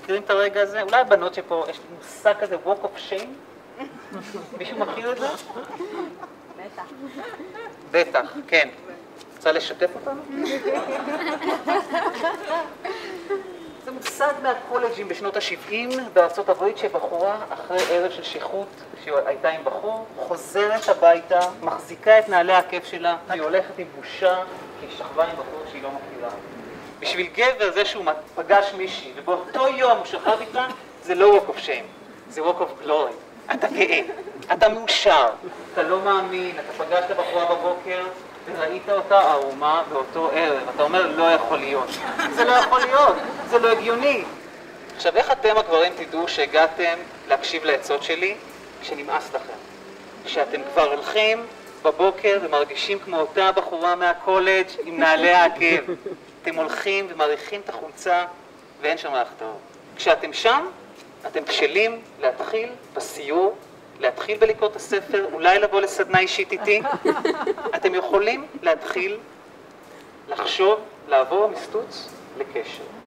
מכירים את הרגע הזה? אולי הבנות שפה, יש מושג כזה walk of shame? מישהו מכיר את זה? בטח. בטח, כן. רוצה לשתף אותנו? זה מושג מהקולג'ים בשנות ה-70 בארצות הברית, שבחורה אחרי ערב של שכרות שהייתה עם בחור, חוזרת הביתה, מחזיקה את נעלי הכיף שלה, והיא הולכת עם בושה, כי היא שכבה עם בחור שהיא לא מכירה. בשביל גבר זה שהוא פגש מישהי, ובאותו יום הוא שכב איתה, זה לא walk of shame, זה walk of glory. אתה גאה, אתה מאושר, אתה לא מאמין, אתה פגשת בחורה בבוקר, וראית אותה ערומה באותו ערב, אתה אומר לא יכול להיות. זה לא יכול להיות, זה לא הגיוני. עכשיו, איך אתם הגברים תדעו שהגעתם להקשיב לעצות שלי כשנמאס לכם? כשאתם כבר הולכים בבוקר ומרגישים כמו אותה בחורה מהקולג' עם נעלי העקב. אתם הולכים ומעריכים את החולצה ואין שם לחתור. כשאתם שם, אתם בשלים להתחיל בסיור, להתחיל בלקרוא את הספר, אולי לבוא לסדנה אישית איתי. אתם יכולים להתחיל לחשוב, לעבור מסטוץ לקשר.